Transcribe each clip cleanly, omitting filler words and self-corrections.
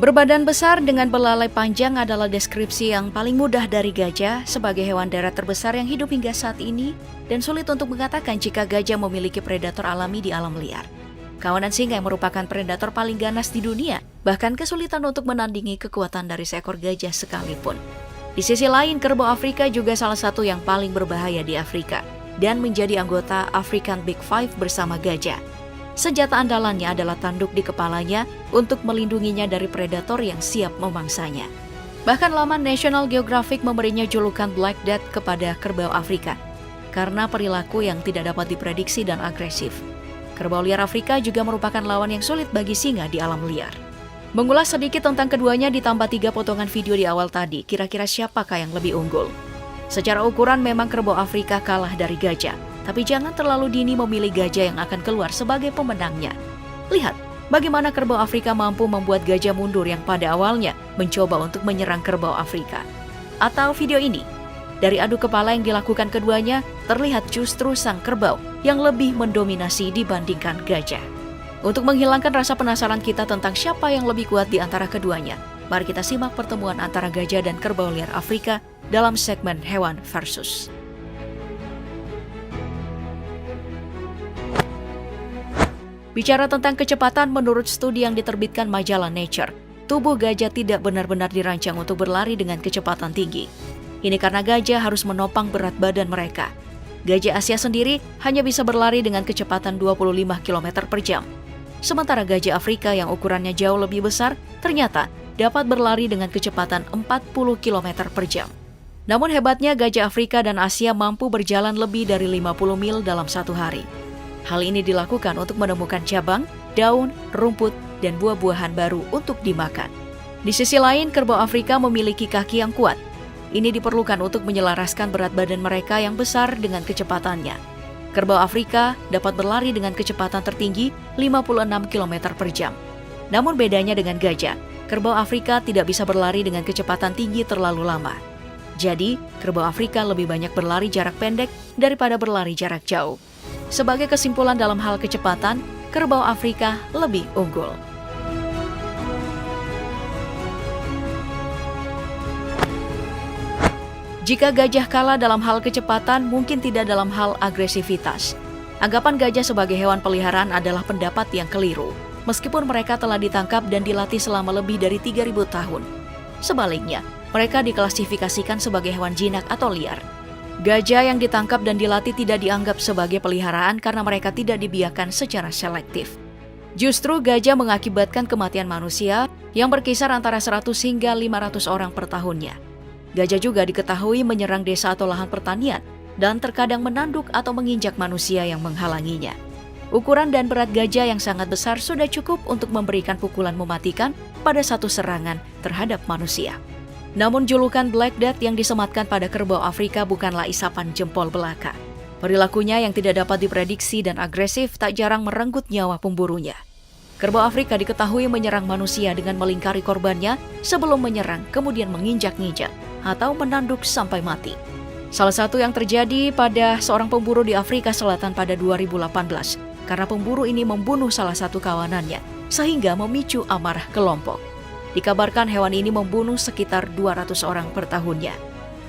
Berbadan besar dengan belalai panjang adalah deskripsi yang paling mudah dari gajah sebagai hewan darat terbesar yang hidup hingga saat ini dan sulit untuk mengatakan jika gajah memiliki predator alami di alam liar. Kawanan singa yang merupakan predator paling ganas di dunia, bahkan kesulitan untuk menandingi kekuatan dari seekor gajah sekalipun. Di sisi lain, kerbau Afrika juga salah satu yang paling berbahaya di Afrika dan menjadi anggota African Big Five bersama gajah. Senjata andalannya adalah tanduk di kepalanya untuk melindunginya dari predator yang siap memangsanya. Bahkan laman National Geographic memberinya julukan Black Death kepada kerbau Afrika karena perilaku yang tidak dapat diprediksi dan agresif. Kerbau liar Afrika juga merupakan lawan yang sulit bagi singa di alam liar. Mengulas sedikit tentang keduanya ditambah 3 potongan video di awal tadi, kira-kira siapakah yang lebih unggul? Secara ukuran memang kerbau Afrika kalah dari gajah. Tapi jangan terlalu dini memilih gajah yang akan keluar sebagai pemenangnya. Lihat bagaimana kerbau Afrika mampu membuat gajah mundur yang pada awalnya mencoba untuk menyerang kerbau Afrika. Atau video ini, dari adu kepala yang dilakukan keduanya, terlihat justru sang kerbau yang lebih mendominasi dibandingkan gajah. Untuk menghilangkan rasa penasaran kita tentang siapa yang lebih kuat di antara keduanya, mari kita simak pertemuan antara gajah dan kerbau liar Afrika dalam segmen Hewan Versus. Bicara tentang kecepatan, menurut studi yang diterbitkan majalah Nature, tubuh gajah tidak benar-benar dirancang untuk berlari dengan kecepatan tinggi. Ini karena gajah harus menopang berat badan mereka. Gajah Asia sendiri hanya bisa berlari dengan kecepatan 25 km per jam. Sementara gajah Afrika yang ukurannya jauh lebih besar, ternyata dapat berlari dengan kecepatan 40 km per jam. Namun hebatnya gajah Afrika dan Asia mampu berjalan lebih dari 50 mil dalam satu hari. Hal ini dilakukan untuk menemukan cabang, daun, rumput, dan buah-buahan baru untuk dimakan. Di sisi lain, kerbau Afrika memiliki kaki yang kuat. Ini diperlukan untuk menyelaraskan berat badan mereka yang besar dengan kecepatannya. Kerbau Afrika dapat berlari dengan kecepatan tertinggi 56 km per jam. Namun bedanya dengan gajah, kerbau Afrika tidak bisa berlari dengan kecepatan tinggi terlalu lama. Jadi, kerbau Afrika lebih banyak berlari jarak pendek daripada berlari jarak jauh. Sebagai kesimpulan dalam hal kecepatan, kerbau Afrika lebih unggul. Jika gajah kalah dalam hal kecepatan, mungkin tidak dalam hal agresivitas. Anggapan gajah sebagai hewan peliharaan adalah pendapat yang keliru, meskipun mereka telah ditangkap dan dilatih selama lebih dari 3.000 tahun. Sebaliknya, mereka diklasifikasikan sebagai hewan jinak atau liar. Gajah yang ditangkap dan dilatih tidak dianggap sebagai peliharaan karena mereka tidak dibiarkan secara selektif. Justru gajah mengakibatkan kematian manusia yang berkisar antara 100 hingga 500 orang per tahunnya. Gajah juga diketahui menyerang desa atau lahan pertanian dan terkadang menanduk atau menginjak manusia yang menghalanginya. Ukuran dan berat gajah yang sangat besar sudah cukup untuk memberikan pukulan mematikan pada satu serangan terhadap manusia. Namun julukan Black Death yang disematkan pada kerbau Afrika bukanlah isapan jempol belaka. Perilakunya yang tidak dapat diprediksi dan agresif tak jarang merenggut nyawa pemburunya. Kerbau Afrika diketahui menyerang manusia dengan melingkari korbannya sebelum menyerang kemudian menginjak-injak atau menanduk sampai mati. Salah satu yang terjadi pada seorang pemburu di Afrika Selatan pada 2018 karena pemburu ini membunuh salah satu kawanannya sehingga memicu amarah kelompok. Dikabarkan hewan ini membunuh sekitar 200 orang per tahunnya.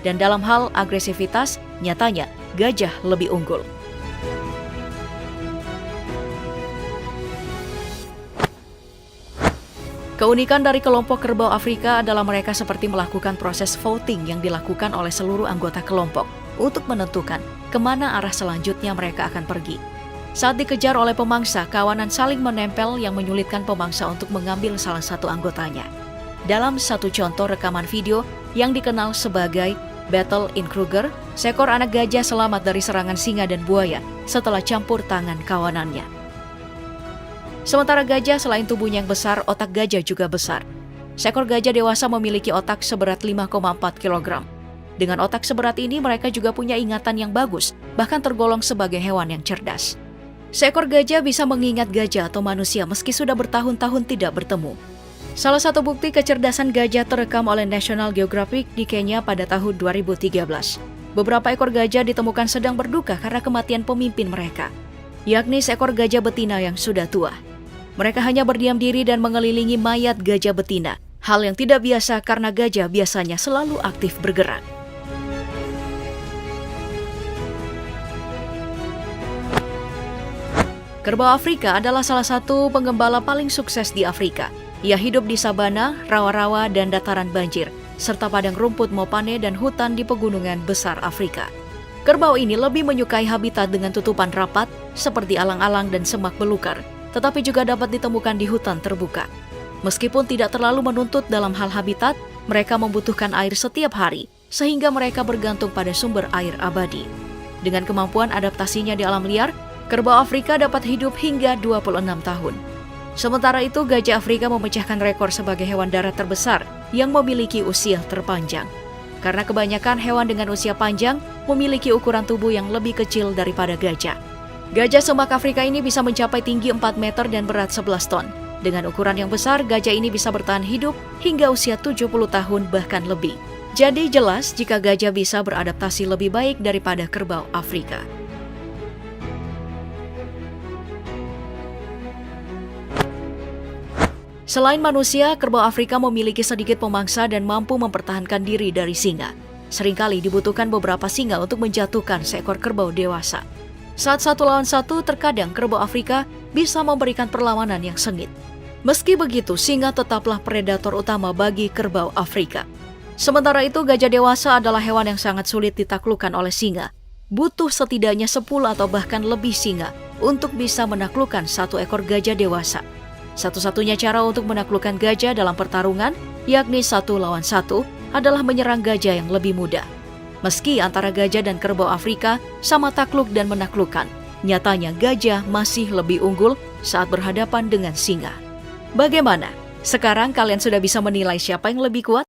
Dan dalam hal agresivitas, nyatanya gajah lebih unggul. Keunikan dari kelompok kerbau Afrika adalah mereka seperti melakukan proses voting yang dilakukan oleh seluruh anggota kelompok untuk menentukan kemana arah selanjutnya mereka akan pergi. Saat dikejar oleh pemangsa, kawanan saling menempel yang menyulitkan pemangsa untuk mengambil salah satu anggotanya. Dalam satu contoh rekaman video yang dikenal sebagai Battle in Kruger, seekor anak gajah selamat dari serangan singa dan buaya setelah campur tangan kawanannya. Sementara gajah selain tubuhnya yang besar, otak gajah juga besar. Seekor gajah dewasa memiliki otak seberat 5,4 kg. Dengan otak seberat ini, mereka juga punya ingatan yang bagus, bahkan tergolong sebagai hewan yang cerdas. Seekor gajah bisa mengingat gajah atau manusia meski sudah bertahun-tahun tidak bertemu. Salah satu bukti kecerdasan gajah terekam oleh National Geographic di Kenya pada tahun 2013. Beberapa ekor gajah ditemukan sedang berduka karena kematian pemimpin mereka, yakni seekor gajah betina yang sudah tua. Mereka hanya berdiam diri dan mengelilingi mayat gajah betina, hal yang tidak biasa karena gajah biasanya selalu aktif bergerak. Kerbau Afrika adalah salah satu penggembala paling sukses di Afrika. Ia hidup di sabana, rawa-rawa, dan dataran banjir, serta padang rumput mopane dan hutan di pegunungan besar Afrika. Kerbau ini lebih menyukai habitat dengan tutupan rapat, seperti alang-alang dan semak belukar, tetapi juga dapat ditemukan di hutan terbuka. Meskipun tidak terlalu menuntut dalam hal habitat, mereka membutuhkan air setiap hari, sehingga mereka bergantung pada sumber air abadi. Dengan kemampuan adaptasinya di alam liar, kerbau Afrika dapat hidup hingga 26 tahun. Sementara itu, gajah Afrika memecahkan rekor sebagai hewan darat terbesar yang memiliki usia terpanjang. Karena kebanyakan hewan dengan usia panjang memiliki ukuran tubuh yang lebih kecil daripada gajah. Gajah semak Afrika ini bisa mencapai tinggi 4 meter dan berat 11 ton. Dengan ukuran yang besar, gajah ini bisa bertahan hidup hingga usia 70 tahun bahkan lebih. Jadi jelas jika gajah bisa beradaptasi lebih baik daripada kerbau Afrika. Selain manusia, kerbau Afrika memiliki sedikit pemangsa dan mampu mempertahankan diri dari singa. Seringkali dibutuhkan beberapa singa untuk menjatuhkan seekor kerbau dewasa. Saat satu lawan satu, terkadang kerbau Afrika bisa memberikan perlawanan yang sengit. Meski begitu, singa tetaplah predator utama bagi kerbau Afrika. Sementara itu, gajah dewasa adalah hewan yang sangat sulit ditaklukkan oleh singa. Butuh setidaknya 10 atau bahkan lebih singa untuk bisa menaklukkan satu ekor gajah dewasa. Satu-satunya cara untuk menaklukkan gajah dalam pertarungan, yakni 1 lawan 1, adalah menyerang gajah yang lebih muda. Meski antara gajah dan kerbau Afrika sama takluk dan menaklukkan, nyatanya gajah masih lebih unggul saat berhadapan dengan singa. Bagaimana? Sekarang kalian sudah bisa menilai siapa yang lebih kuat?